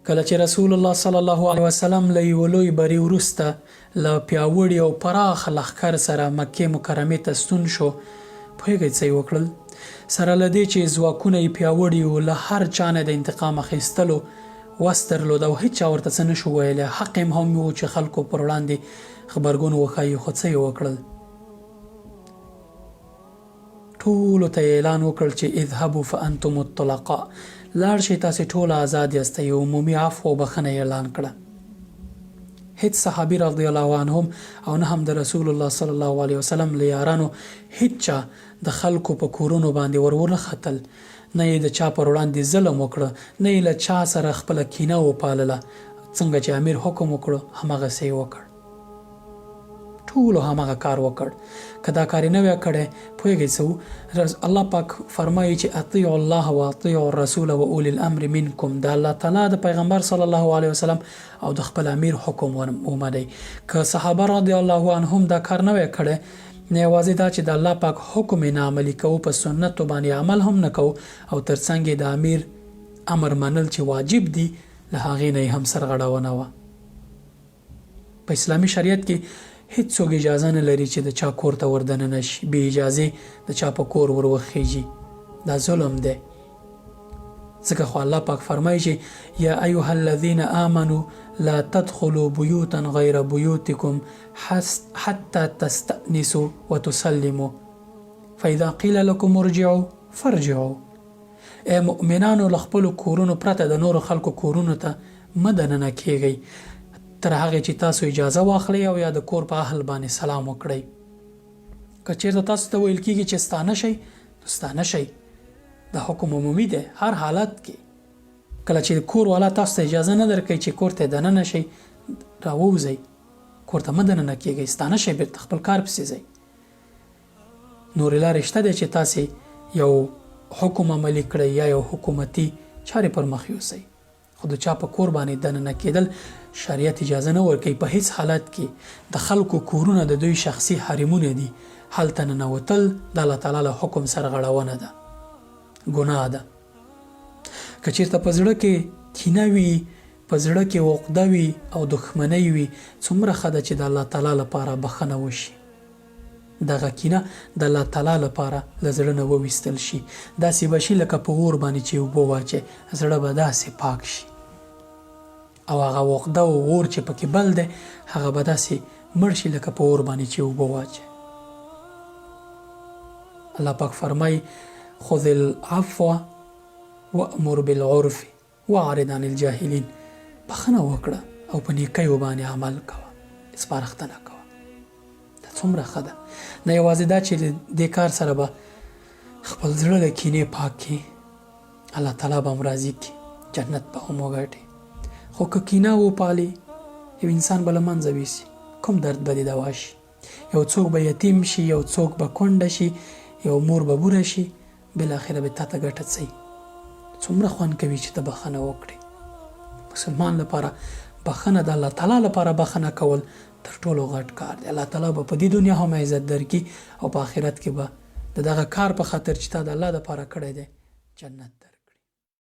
کله چې رسول الله صلی الله علیه وسلم له یوه لوی بري وروسته له پیاوړي او پراخ لښکر سره مکې مکرمې ته ستون شو، پوهېږئ څه یې وکړل؟ سره له دې چې ځواکونه یې پیاوړي وو، له هر چا نه د انتقام اخیستلو وس درلود او هیچا ورته څه نشو ویلی. حق یې هم و چې خلکو پر وړاندې غبرګون وښایي، خو څه یې وکړل؟ ټولو ته یې اعلان وکړ چې اذهبوا فانتم الطلقاء، لاړ شئ تاسې ټوله آزاد یاست. یو عمومي عفو او بخښنه یې اعلان کړه. هیڅ صحابي رضی الله عنهم او نه هم د رسول الله صلی الله علیه وسلم له یارانو هیڅ چا د خلکو په کورونو باندې ورونه ختل، نه یې د چا پر وړاندې ظلم وکړه، نه یې له چا سره خپله کینه وپالله. څنګه چې امیر حکم وکړو هماغسې یې وکړ، ټولو هماغه کار وکړ. که دا کار یې نه وی کړی، پوهېږئ څه و؟ الله پاک فرمایي چې اطیعوا الله و اطیعوا الرسول و اولی الامر منکم. د الله تعالی د پیغمبر صلی الله علیه وسلم او د خپل امیر حکم ومنئ. که صحابه رضی الله عنهم دا کار نه وی کړی، نه یوازې دا چې د الله پاک حکم یې نه عملي کوو، په سنتو باندې عمل هم نه کوو، او ترڅنګ یې د امیر امر منل چې واجب دي، له هغې نه یې هم سرغړونه وه. په اسلامي شریعت کې هیڅوک اجازه نه لري چې د چا کور ته وردننه شي، بې اجازې د چا په کور ور وخیږي. دا ظلم دی. ځکه خو الله پاک فرمایي چې یا ایها الذین آمنوا لا تدخلوا بیوتا غیر بیوتکم حتی تستأنسوا وتسلموا فاذا قیل لکم ارجعوا فارجعوا. ای مؤمنانو، له خپلو کورونو پرته د نورو خلکو کورونو ته مه دننه کیږئ تر هغې چې تاسو اجازه واخلئ او یا د کور په اهل باندې سلام وکړئ. که چېرته تاسو ته ویل کېږي چې ستانه شئ، نو ستانه شئ. دا حکم عمومي دی هر حالت کې. کله چې کور والا تاسو ته اجازه نه درکوي چې کور ته دننه شئ، راووځئ، کور ته مه دننه کېږئ، ستانه شئ، بېرته خپل کار پسې ځئ. نورې لارې شته دی چې تاسې یو حکم عملي کړئ یا یو حکومتي چارې پر مخ یوسئ، خو د چا په کور باندې دننه کېدل شریعت اجازه نه ورکوي. په هیڅ حالت کې د خلکو کورونه د دوی شخصي حرمونه دي، هلته ننوتل د الله تعالی له حکم سرغړونه ده، ګناه ده. که چېرته په زړه کې کینه وي، په زړه کې عقده وي او دښمنۍ وي، څومره ښه ده چې د الله تعالی لپاره بخښنه وشي. دغه کینه د الله تعالی لپاره له زړه نه وویستل شي. داسې به شي لکه په اور باندې چې اوبه واچې، زړه به داسې پاک شي، او هغه عقده او اور چې پکې بل دی، هغه به داسې مړ شي لکه په اور باندې چې اوبه واچې. الله پاک فرمایي خذ العفو وامر بالعرف واعرض عن الجاهلین. بخښنه وکړه او په نیکیو باندې عمل کوه، سپارښتنه کوه. دا څومره ښه ده. نه یوازې دا چې دې کار سره به خپل زړه له کینې پاک کړي، الله تعالی به هم راضي کړي، جنت به هم وګټي. خو که کینه وپالي، یو انسان به له منځه ویسي، کوم درد به دې دوا شي؟ یو څوک به یتیم شي، یو څوک به کونډه شي، یو مور به بوره شي، بالاخره به تا ته ګټه څه وي؟ څومره خوند کوي چې ته بخښنه وکړې. مسلمان لپاره بخښنه، د الله تعالی لپاره بخښنه کول تر ټولو غټ کار دی. الله تعالی به په دې دنیا هم عزت درکړي او په آخرت کې به د دغه کار په خاطر چې تا د الله دپاره کړی دی جنت